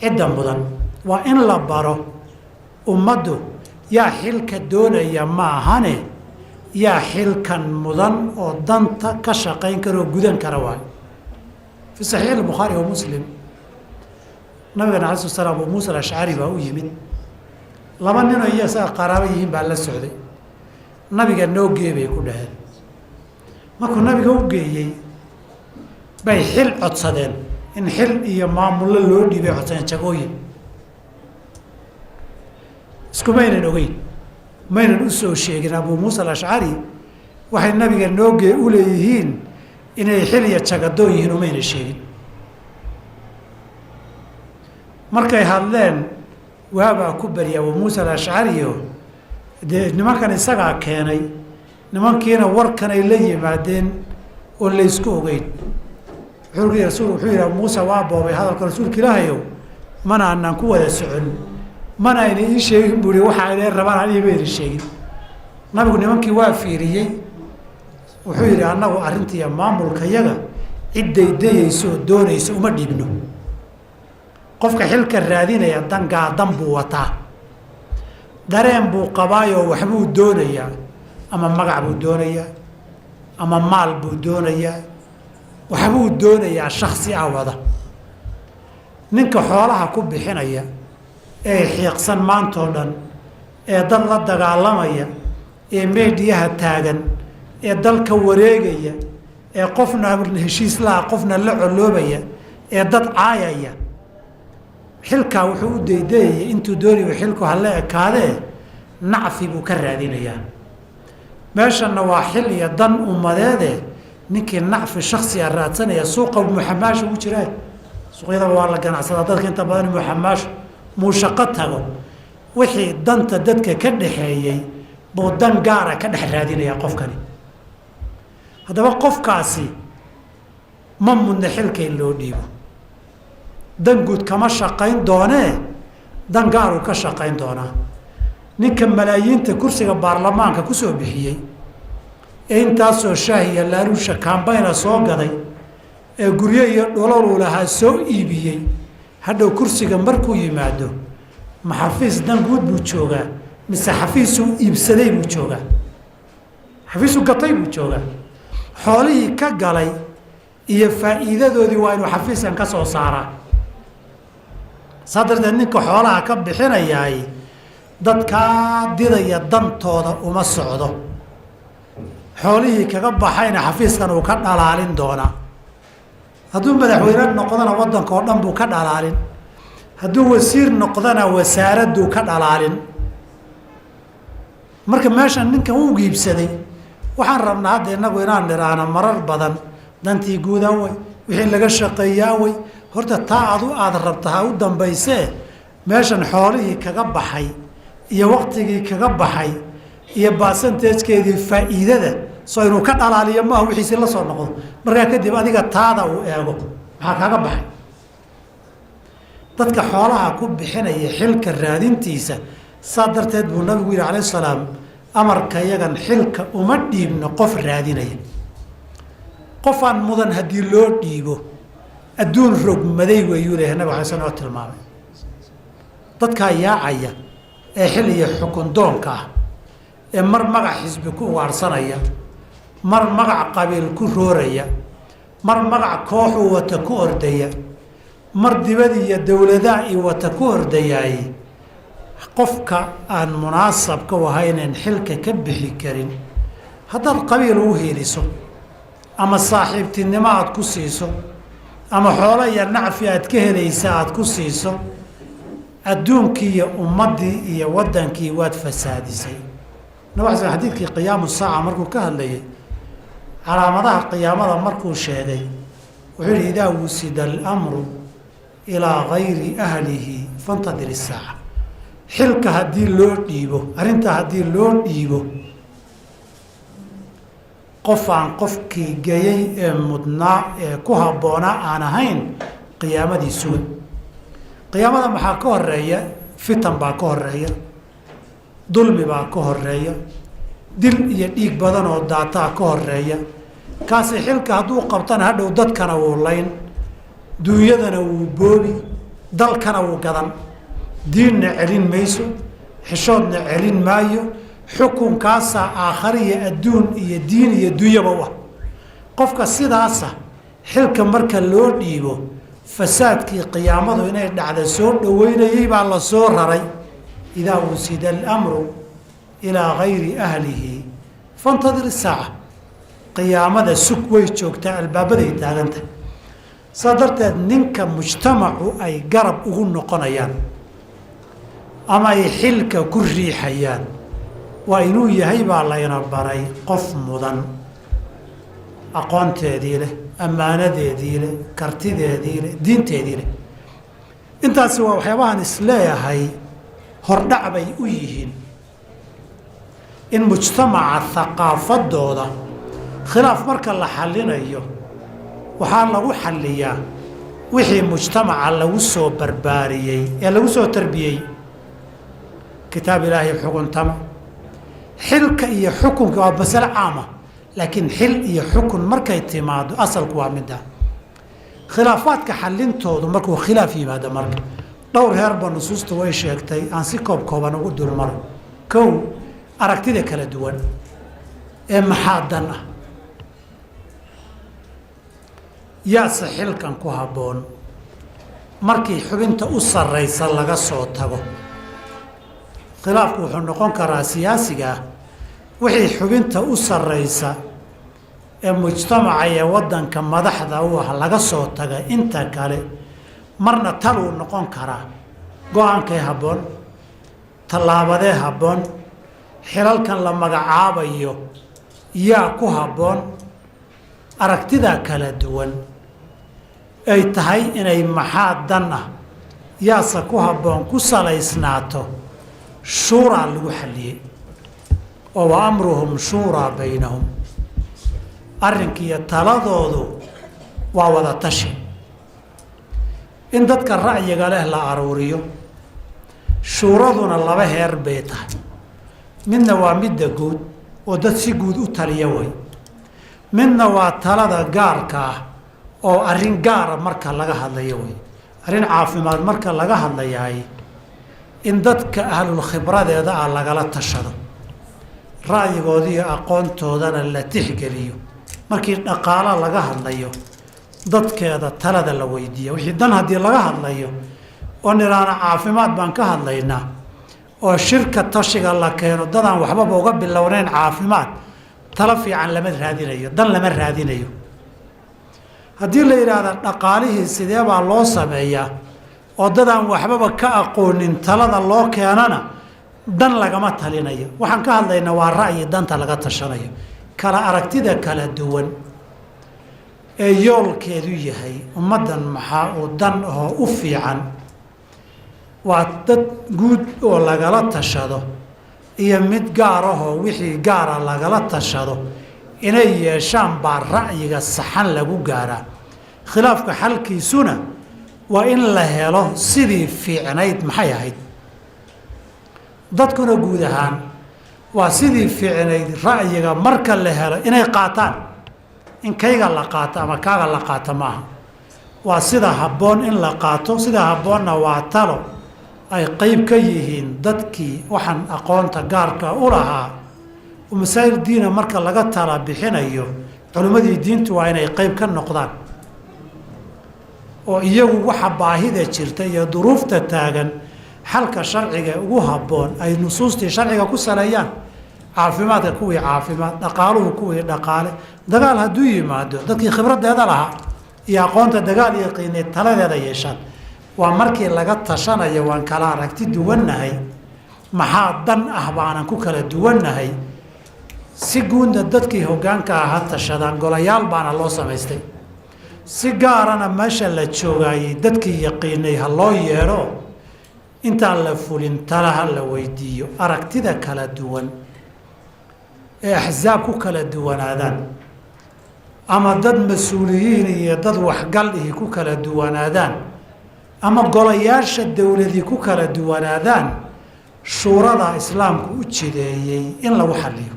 cidda mudan waa in la baro ummaddu yaa xilka doonaya ma ahane yaa xilkan mudan oo danta ka shaqayn kara oo gudan kara waayo fi saxiix albukhaari wa muslim nabigana alai slat slam abu muusa alashcari baa u yimid laba ninoo iyo isaga qaraabo yihiin baa la socday nabiga noo gee bay ku dhaheen markuu nabiga u geeyey bay xil codsadeen in xil iyo maamullo loo dhiibay codsadeen jagooyin iskumaynan ogeyn maynan u soo sheegin abu muusa alashcari waxay nabiga noogee u leeyihiin inay xil iyo jagadoo yihiin umayna sheegin markay hadleen waabaa ku beri abu muusa alashcariyo dee nimankan isagaa keenay nimankiina warkanay la yimaadeen oo laysku ogeyn wuxuu yidhi abu muusa waa boobay hadalka rasuulka ilaahayow mana anaan ku wada socon mana ayna ii sheegin buui waxa aynay rabaan aniga mayna sheegin nabigu nimankii waa fiiriyey wuxuu yidhi annagu arrintiiya maamulka yaga cidday dayaysoo doonaysa uma dhiibno qofka xilka raadinaya dangaadan buu wataa dareen buu qabaayoo waxbuu doonayaa ama magac buu doonayaa ama maal buu doonayaa waxbuu doonayaa shaksi ah wada ninka xoolaha ku bixinaya ee xiiqsan maantoo dhan ee dad la dagaalamaya ee meediyaha taagan ee dalka wareegaya ee qofna heshiis laha qofna la coloobaya ee dad caayaya xilkaa wuxuu u daydayayay intuu dooniba xilku hala ekaadee nacfi buu ka raadinayaa meeshanna waa xil iyo dan ummadeede ninkii nacfi shaksiga raadsanaya suuqa muxamaasha ugu jiraa suuqyadaba waa la ganacsadaa dadka inta badan muxamaashu muu shaqo tago wixii danta dadka ka dhaxeeyey buu dan gaara ka dhex raadinayaa qofkani haddaba qofkaasi ma mudna xilka in loo dhiibo dan guud kama shaqayn doonee dan gaaruu ka shaqayn doonaa ninka malaayiinta kursiga baarlamaanka ku soo bixiyey ee intaasoo shaahiya laaluusha kaambayna soo gaday ee guryo iyo dhololuu lahaa soo iibiyey hadhow kursiga markuu yimaado ma xafiis dan guud buu joogaa mise xafiisuu iibsaday buu joogaa xafiisuu gatay buu joogaa xoolihii ka galay iyo faa'iidadoodii waa inuu xafiiskan ka soo saaraa saa darteed ninka xoolaha ka bixinayaay dadkaa didaya dantooda uma socdo xoolihii kaga baxayna xafiiskan uu ka dhalaalin doonaa hadduu madaxweyne noqdona waddanka oo dhan buu ka dhalaalin hadduu wasiir noqdona wasaaradduu ka dhalaalin marka meeshan ninkan uu giibsaday waxaan rabnaa hadda innagu inaan nidhaahno marar badan dantii guud awey wixii laga shaqeeya awey horta taa aada rabta ha u dambaysee meeshan xoolihii kaga baxay iyo waqtigii kaga baxay iyo baasanteejkeedii faa'iidada soo inuu ka dhalaaliyo maaha wixiisi la soo noqdo markaa kadib adiga taada uu eego maxaa kaga baxay dadka xoolaha ku bixinaya xilka raadintiisa saa darteed buu nabigu yihi calayh salaam amarka yagan xilka uma dhiibno qof raadinaya qofaan mudan haddii loo dhiibo adduun rogmaday weeyuu leeyahay nabig alay slam oo tilmaamay dadkaa yaacaya ee xil iyo xukun doonka ah ee mar magac xisbi ku ugaarhsanaya mar magac qabiil ku rooraya mar magac kooxuu wata ku ordaya mar dibad iyo dowladaa i wata ku ordayaay qofka aan munaasabka u ahaynen xilka ka bixi karin haddaad qabiil u hiiliso ama saaxiibtinimo aad ku siiso ama xoolo iyo nacfi aad ka helaysa aad ku siiso adduunkii iyo ummaddii iyo waddankii waad fasaadisay nabig sl xadiidkii qiyaamu saaca markuu ka hadlayay calaamadaha qiyaamada markuu sheegay wuxuu yihi idaa wusida alamru ilaa gayri ahlihi fantadir isaaca xilka haddii loo dhiibo arrinta haddii loo dhiibo qof aan qofkii gayay ee mudnaa ee ku habboonaa aan ahayn qiyaamadii sugan qiyaamada maxaa ka horeeya fitan baa ka horeeya dulmi baa ka horeeya dil iyo dhiig badan oo daataa ka horeeya kaasi xilka hadduu qabtana hadhow dadkana wuu layn duunyadana wuu boobi dalkana wuu gadan diinna celin mayso xishoodna celin maayo xukunkaasaa aakhariya adduun iyo diin iyo dunyaba u ah qofka sidaasa xilka marka loo dhiibo fasaadkii qiyaamadu inay dhacda soo dhoweynayay baa la soo raray idaa wusida alamru ilaa gayri ahlihi fantadir isaaca qiyaamada sug way joogtaa albaabaday taagantahay saa darteed ninka mujtamacu ay garab ugu noqonayaan ama ay xilka ku riixayaan waa inuu yahay baa layna baray qof mudan aqoonteedii leh ammaanadeedii leh kartideedii leh diinteedii leh intaasi waa waxyaabahan isleeyahay hordhac bay u yihiin in mujtamaca haqaafadooda khilaaf marka la xallinayo waxaa lagu xalliyaa wixii mujtamaca lagu soo barbaariyey ee lagu soo tarbiyey kitaab ilaahay xukuntama xilka iyo xukunka waa masale caama laakiin xil iyo xukun markay timaado asalku waa midda khilaafaadka xallintoodu markuu khilaaf yimaado marka dhowr heerba nusuusta way sheegtay aan si koob kooban ugu dulmaro kow aragtida kala duwan ee maxaa dan ah yaase xilkan ku habboon markii xubinta u sarraysa laga soo tago khilaafku wuxuu noqon karaa siyaasiga ah wixii xubinta u sarraysa ee mujtamaca iyo waddanka madaxda u ah laga soo taga inta kale marna taluu noqon karaa go-aankay habboon tallaabadee habboon xilalkan la magacaabayo yaa ku habboon aragtidaa kala duwan ay tahay inay maxaa dan ah yaase ku habboon ku salaysnaato shuuraa lagu xalliyey oo wa amruhum shuuraa baynahum arrinkiiyo taladoodu waa wada tashi in dadka ra'yiga leh la aruuriyo shuuraduna laba heer bay tahay midna waa midda guud oo dad si guud u taliya way midna waa talada gaarka ah oo arrin gaara marka laga hadlayo way arrin caafimaad marka laga hadlayaay in dadka ahlul khibradeeda ah lagala tashado ra'yigooda iyo aqoontoodana la tixgeliyo markii dhaqaalo laga hadlayo dadkeeda talada la weydiiya wixii dan haddii laga hadlayo oo niraana caafimaad baan ka hadlaynaa oo shirka tashiga la keeno dadaan waxbaba uga bilownayn caafimaad talo fiican lama raadinayo dan lama raadinayo haddii la yidhaahda dhaqaalihii sidee baa loo sameeyaa oo dadaan waxbaba ka aqoonin talada loo keenana dan lagama talinayo waxaan ka hadlaynaa waa ra'yi danta laga tashanayo kala aragtida kala duwan ee yoolkeedu yahay ummaddan maxaa uu dan ahoo u fiican waa dad guud oo lagala tashado iyo mid gaar ahoo wixii gaara lagala tashado inay yeeshaan baa ra'yiga saxan lagu gaaraa khilaafka xalkiisuna waa in la helo sidii fiicnayd maxay ahayd dadkuna guud ahaan waa sidii fiicnayd ra'yiga marka la helo inay qaataan in kayga la qaato ama kaaga la qaato maaha waa sida habboon in la qaato sida habboonna waa talo ay qayb ka yihiin dadkii waxaan aqoonta gaarka u lahaa oo masaa'il diina marka laga tala bixinayo culimmadii diintu waa inay qayb ka noqdaan oo iyagu waxa baahida jirta iyo duruufta taagan xalka sharciga ugu habboon ay nusuustii sharciga ku saleeyaan caafimaadka kuwii caafimaad dhaqaaluhu kuwii dhaqaale dagaal hadduu yimaado dadkii khibradeeda lahaa iyo aqoonta dagaal iyo qiineed taladeeda yeeshaan waa markii laga tashanayo waan kala aragti duwannahay maxaa dan ah baanan ku kala duwannahay si guudna dadkii hoggaanka ah ha tashadaan golayaal baana loo samaystay si gaarana meesha la joogaayey dadkii yaqiinay ha loo yeedho intaan la fulin talaha la weydiiyo aragtida kala duwan ee axsaab ku kala duwanaadaan ama dad mas-uuliyiin iyo dad waxgal ihi ku kala duwanaadaan ama golayaasha dowladii ku kala duwanaadaan shuurada islaamku u jideeyey in lagu xaliyo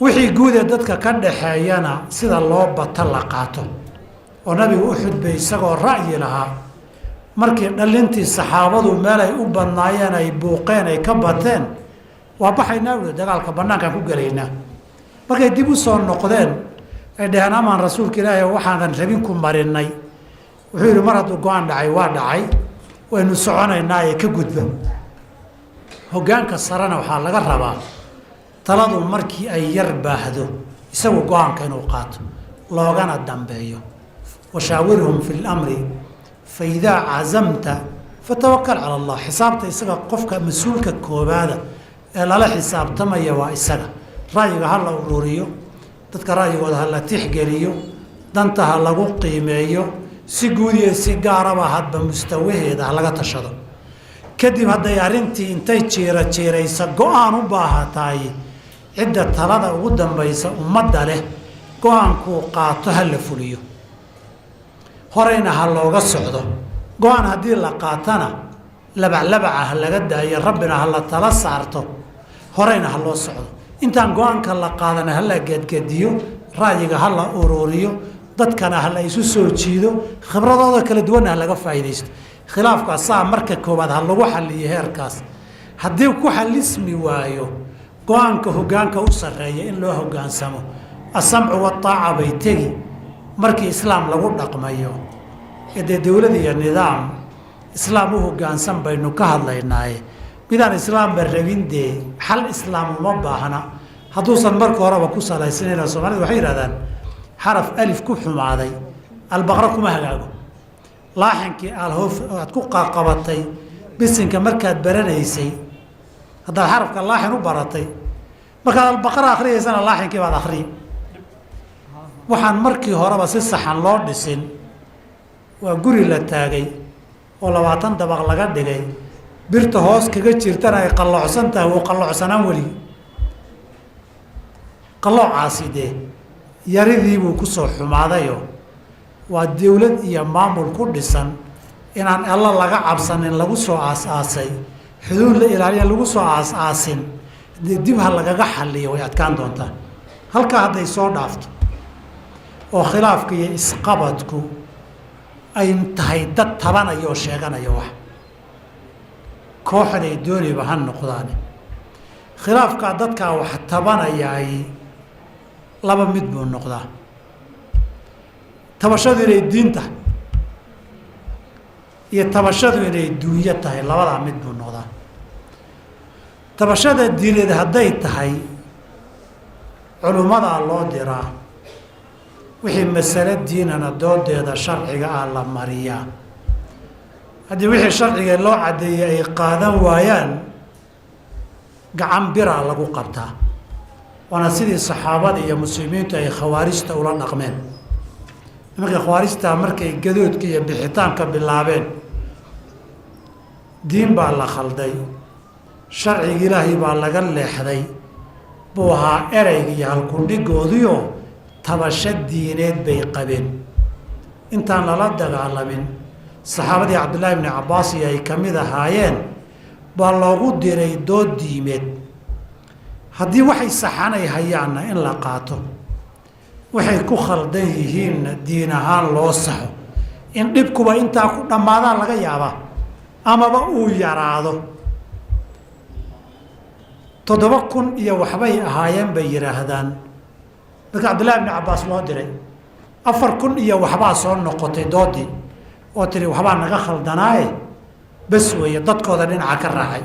wixii guud ee dadka ka dhaxeeyana sida loo bata la qaato oo nabigu u xudbay isagoo ra'yi lahaa markii dhalintii saxaabadu meel ay u badnaayeen ay buuqeen ay ka bateen waa baxaynaa uli dagaalka bannaankaan ku gelaynaa markay dib u soo noqdeen ay dhaheen amaan rasuulka ilaahi waxaanan rabin ku marinay wuxuu yidhi mar hadduu go-aan dhacay waa dhacay waynu soconaynaa ee ka gudba hoggaanka sarena waxaa laga rabaa taladu markii ay yar baahdo isagu go-aanka inuu qaato loogana dambeeyo washaawirhum fi lamri faidaa cazamta fatawakal cala allah xisaabta isaga qofka mas-uulka koobaada ee lala xisaabtamaya waa isaga ra'yiga ha la ururiyo dadka ra'yigooda ha la tixgeliyo danta ha lagu qiimeeyo si guud iyo si gaaraba hadba mustawaheeda ha laga tashado kadib hadday arrintii intay jiiraysa go-aan u baahataay cidda talada ugu dambaysa ummadda leh go-aankuu qaato ha la fuliyo horeyna ha looga socdo go-aan haddii la qaatana labaclabaca ha laga daayo rabbina ha la tala saarto horeyna ha loo socdo intaan go-aanka la qaadana ha la gedgediyo ra'yiga ha la ururiyo dadkana ha la isu soo jiido khibradooda kala duwanna ha laga faa'iidaysto khilaafkaas saa marka koowaad ha lagu xaliyo heerkaas haddii ku xalismi waayo go-aanka hoggaanka u sarreeya in loo hoggaansamo asamcu wataaca bay tegi markii islaam lagu dhaqmayo ee dee dowlad iyo nidaam islaam u hoggaansan baynu ka hadlaynaaye midaan islaamba rabin dee xal islaam uma baahna hadduusan marka horeba ku salaysanayn soomaalida waxay yidhahdaan xaraf alif ku xumaaday albaqra kuma hagaago laaxinkii alhoof aad ku qaqabatay bisinka markaad baranaysay haddaad xarafka laaxin u baratay markaad albaqra akhriyaysana laaxinkii baad akhriyi waxaan markii horeba si saxan loo dhisin waa guri la taagay oo 20 dabaq laga dhigay birta hoos kaga jirtana ay qalloocsan tahay oo qalloocsanaan weli qalloocaasi dee yaridii buu ku soo xumaadayo waa dawlad iyo maamul ku dhisan inaan alla laga cabsanin lagu soo aas-aasay xuduud la ilaaliya lagu soo aas-aasin dib ha lagaga xaliyo way adkaan doontaa halkaa hadday soo dhaafto oo khilaafka iyo isqabadku ay tahay dad tabanaya oo sheeganaya wax kooxday dooniba ha noqdaan khilaafkaa dadkaa wax tabanaya ay laba mid buu noqdaa tabashadu inay diin tahay iyo tabashadu inay duunyo tahay labadaa mid buu noqdaa tabashada diineed hadday tahay culummadaa loo diraa wixii masale diinana doodeeda sharciga ah la mariyaa haddii wixii sharciga loo caddeeyey ay qaadan waayaan gacan biraa lagu qabtaa waana sidii saxaabada iyo muslimiintu ay khawaarijta ula dhaqmeen nimanka khawaarijta markay gadoodka iyo bixitaanka bilaabeen diin baa la khalday sharciga ilaahay baa laga leexday buu ahaa ereyga iyo halkudhigoodiyo tabasho diineed bay qabeen intaan lala dagaalamin saxaabadii cabdullaahi bni cabbaas iyo ay ka mid ahaayeen baa loogu diray dood diimeed haddii waxay saxanay hayaanna in la qaato waxay ku khaldan yihiinna diin ahaan loo saxo in dhibkuba intaa ku dhammaadaan laga yaabaa amaba uu yaraado 7,000 iyo waxbay ahaayeen bay yidhaahdaan marka cabdullaahi bni cabbaas loo diray 4,000 iyo waxbaa soo noqotay doodii oo tiri waxbaa naga khaldanaaye bas weeye dadkooda dhinaca ka raacay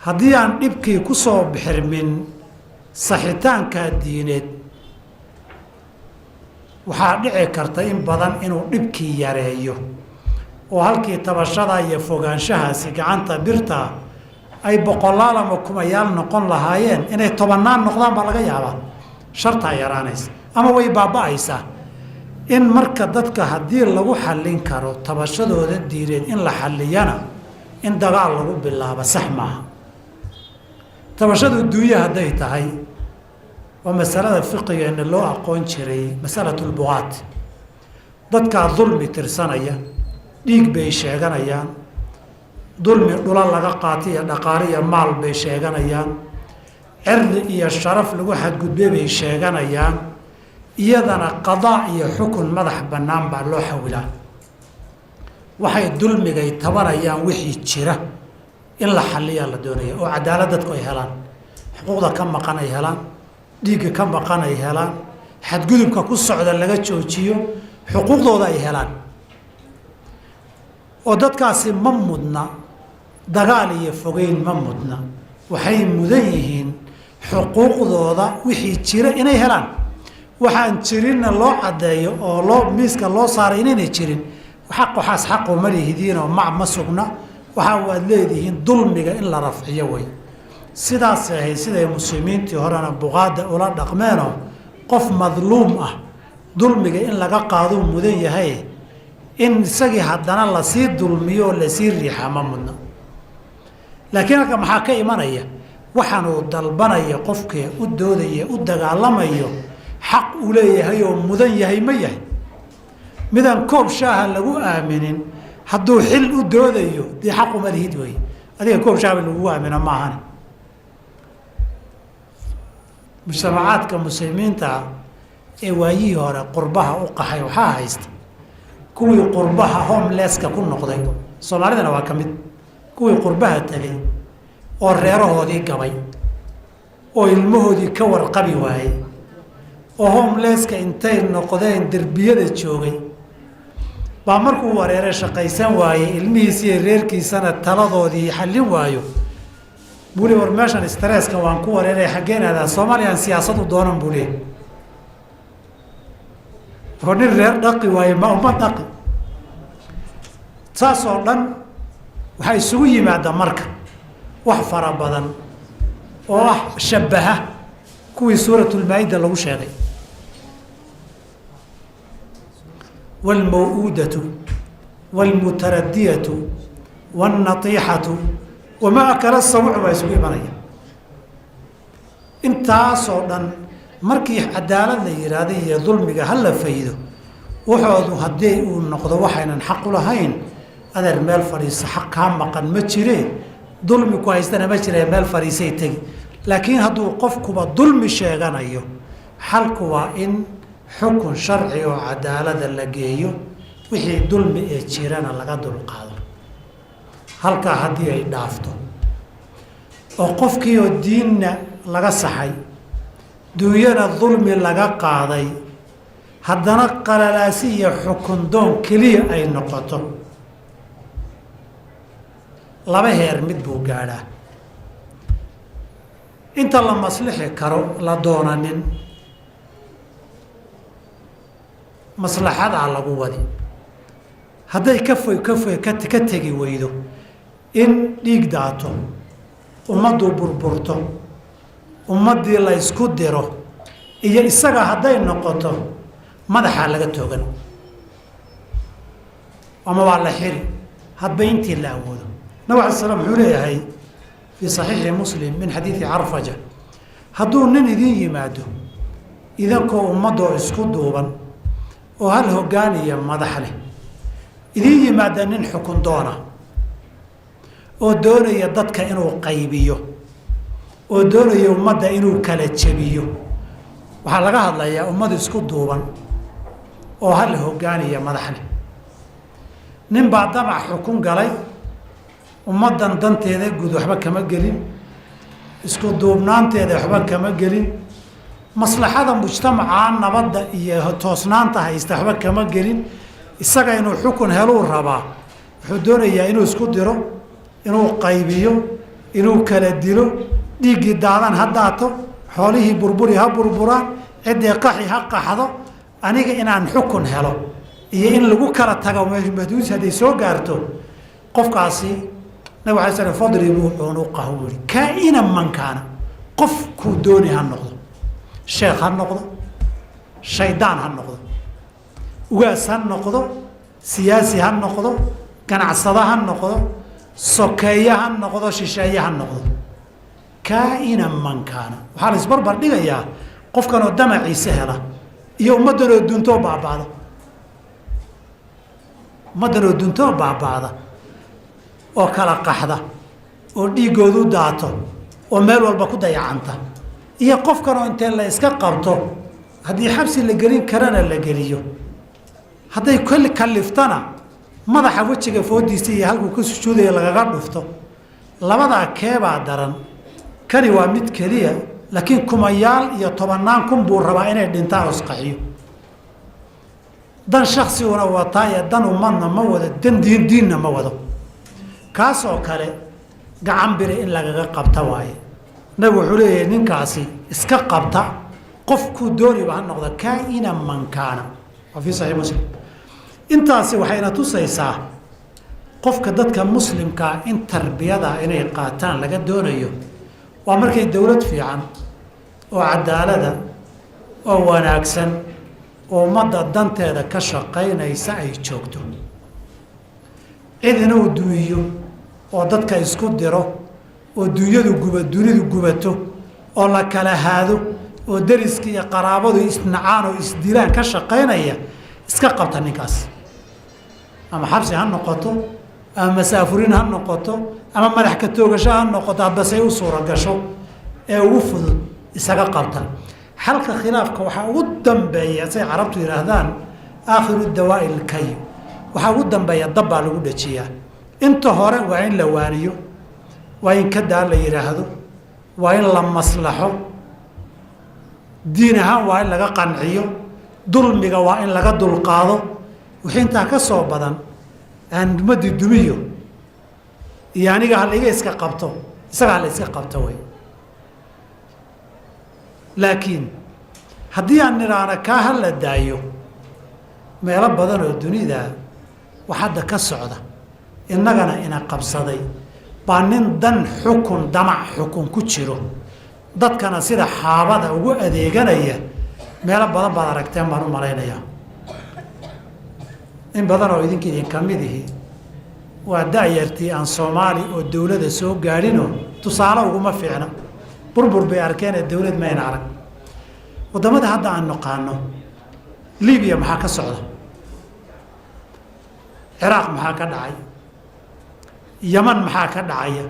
haddii aan dhibkii ku soo bixirmin saxitaanka diineed waxaa dhici karta in badan inuu dhibkii yareeyo oo halkii tabashada iyo fogaanshahaasi gacanta birta ay 100 ama kumayaal noqon lahaayeen inay 10 noqdaan baa laga yaabaa shartaa yaraanaysa ama way baaba'aysaa in marka dadka haddii lagu xallin karo tabashadooda diireed in la xalliyana in dagaal lagu bilaabo sax maaha. tabashadu duunya hadday tahay waa masalada fiqigeena loo aqoon jiray masalatul bugaat. dadkaa dulmi tirsanaya, dhiig bay sheeganayaan, dulmi dhula laga qaatay iyo dhaqaale iyo maal bay sheeganayaan, cirdi iyo sharaf lagu xadgudbay bay sheeganayaan, iyadana qadaa iyo xukun madax bannaan baa loo xawilaa. waxay dulmigay tabanayaan wixii jira in la xalliyaa la doonaya oo cadaalad dadku ay helaan, xuquuqda ka maqan ay helaan, dhiigga ka maqan ay helaan, xadgudubka ku socda laga joojiyo, xuquuqdooda ay helaan. oo dadkaasi ma mudna dagaal iyo fogeyn ma mudna, waxay mudan yihiin xuquuqdooda wixii jira inay helaan. waxaan jirinna loo caddeeyo oo loo miiska loo saaray inaynay jirin, waxaas xaqoo ma lihidiinoo ma sugna, waxa waad leedihiin dulmiga in la rafciyo way. sidaas ahayd siday muslimiintii horena buqaada ula dhaqmeenoo qof madluum ah dulmiga in laga qaaduu mudan yahay, in isagii haddana lasii dulmiyo oo lasii riixa ma mudna. laakiin halka maxaa ka imanaya? waxaanuu dalbanaya qofkii u doodaya u dagaalamayo xaq uu leeyahay oo mudan yahay ma yahay. midaan koob shaaha lagu aaminin hadduu xil u doodayo dee xaquma lihid wey. adiga koob shaaba lagugu aamino maahan. mujtamacaadka muslimiinta ee waayihii hore qurbaha u qaxay waxaa haysta kuwii qurbaha homelesska ku noqday, soomaalidana waa ka mid, kuwii qurbaha tegay oo reerahoodii gabay oo ilmahoodii ka warqabi waayey oo homelesska intay noqdeen derbiyada joogay baa markuu wareere shaqaysan waayey ilmihiisiiyo reerkiisana taladoodii xallin waayo buu le war meeshan stresska waan ku wareeray xaggeen aadaa Soomaaliya siyaasad u doonan buu le. oo nin reer dhaqi waaye ma uma dhaqi. saas oo dhan waxaa isugu yimaada marka wax fara badan oo ah shabaha kuwii suuratulmaa'ida lagu sheegay. والموؤودة والمتردية والنطيحة وما أكل السبع ويسوي بنيا. انت صعدا مركي عدالة ليرادية ظلمك هلا فيده وحوض هدي ونقض وحينا حق لهين هذا المال فريس حق هم مقن متشري ظلم كويس أنا متشري مال فريسيتي لكن هدو قفكوا بالظلم شيئا أيوه حلكوا إن xukun sharci oo cadaalada la geeyo wixii dulmi ee jirana laga dulqaado. halkaa haddii ay dhaafto oo qofkii oo diinna laga saxay duunyana dulmi laga qaaday haddana qalalaasi iyo xukun doon keliya ay noqoto, laba heer mid buu gaadhaa. inta la maslixi karo la doonanin maslaxada lagu wadi. hadday ka tegi weydo in dhiig daato, ummaddu burburto, ummaddii la isku diro iyo isaga hadday noqoto madaxa laga toogan ama waa la xiri hadba intii la awoodo. nabi calaih salaam wuxuu leeyahay fii saxiixi muslim min xadiidi carfaja, hadduu nin idin yimaado idankoo ummaddoo isku duuban oo hal hoggaaniya madax leh idiin yimaada nin xukun doona oo doonaya dadka inuu qaybiyo oo doonaya ummadda inuu kala jebiyo. waxaa laga hadlayaa ummad isku duuban oo hal hoggaaniya madax leh. nin baa damac xukun galay, ummaddan danteeda guud waxba kama gelin, isku duubnaanteeda waxba kama gelin, maslaxada mujtamaca nabadda iyo toosnaanta haysta waxba kama gelin. isaga inuu xukun heluu rabaa, wuxuu doonayaa inuu isku diro, inuu qaybiyo, inuu kala dilo, dhiiggii daadan ha daato, xoolihii burburi ha burburaan, ciddii qaxi ha qaxdo. aniga inaan xukun helo iyo in lagu kala tago mahduus hadday soo gaarto, qofkaasi nabi alay slam fadribuu cunuqahu yidhi kaa'ina man kaana, qofkuu dooni ha noqdo, sheekh ha noqdo, shaydaan ha noqdo, ugaas ha noqdo siyaasi ha noqdo ganacsada ha noqdo sokeeye ha noqdo shisheeye ha noqdo kaa'inan man kaana waxaa la isbarbar dhigayaa qofkan oo damaciisa hela iyo ummaddan oo duntoo baaba'da ummaddan oo duntoo baaba'da oo kala qaxda oo dhiiggoodu daato oo meel walba ku dayacanta iyo qofkan oo intee la iska qabto haddii xabsi la gelin karana la geliyo hadday kolli kalliftana madaxa wejiga foodiisa iyo halkuu ka sujuudaya lagaga dhufto labadaa keebaa daran kani waa mid keliya laakiin kumayaal iyo tobannaan kun buu rabaa inay dhintaan oo isqaxiyo dan shaksiguna wataa iyo dan ummadna ma wado dan diinna ma wado kaasoo kale gacan biri in lagaga qabta waaye nabigu wuxuu leeyahay ninkaasi iska qabta qofkuu dooniba ha noqda kaa'inan man kaana waa fii saxiix muslim intaasi waxayna tusaysaa qofka dadka muslimkaa in tarbiyada inay qaataan laga doonayo waa markay dowlad fiican oo cadaalada oo wanaagsan oo ummadda danteeda ka shaqaynaysa ay joogto cid inuu duuyiyo oo dadka isku diro oo dunidu gubato oo la kala haado oo dariska iyo qaraabadu isnacaan oo isdilaan ka shaqaynaya iska qabta ninkaas ama xabsi ha noqoto ama masaafurin ha noqoto ama madax ka toogasho ha noqoto haddasay u suura gasho ee ugu fudud isaga qabta xalka khilaafka waxaa ugu dambeeya say carabtu yidhaahdaan aakhiru dawaa'i ilkay waxaa ugu dambeeya dab baa lagu dhajiyaa inta hore waa in la waaniyo waa in ka daa la yidhaahdo waa in la maslaxo diin ahaan waa in laga qanciyo dulmiga waa in laga dulqaado wixii intaa ka soo badan aan ummadii dumiyo iyo aniga ha laiga iska qabto isaga ha la iska qabto wey laakiin haddii aan nidhaahna kaa ha la daayo meelo badan oo dunida wax hadda ka socda innagana ina qabsaday baa nin dan xukun damac xukun ku jiro dadkana sida xaabada ugu adeeganaya meelo badan baad aragteen baan u malaynayaa in badan oo idin ka mid ihi waa da'yartii aan soomaali oo dowladda soo gaadhinoo tusaale uguma fiicna burbur bay arkeenee dowlad mayna arag waddamada hadda aan naqaano libiya maxaa ka socda ciraaq maxaa ka dhacay yaman maxaa ka dhacaya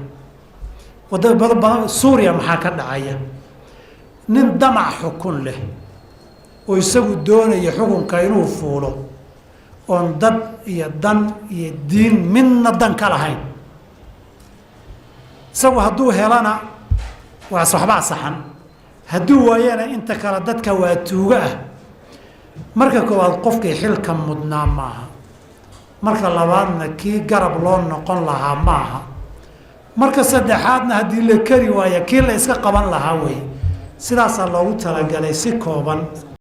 waddan suuriya maxaa ka dhacaya nin damac xukun leh oo isagu doonaya xukunka inuu fuulo oon dad iyo dan iyo diin midna dan ka lahayn isagu hadduu helana waa waxbaa saxan hadduu waayana inta kale dadka waa tuugo ah marka koowaad qofkii xilka mudnaa maaha marka labaadna kii garab loo noqon lahaa maaha marka saddexaadna haddii la kari waaya kii la iska qaban lahaa wey sidaasaa loogu talagalay si kooban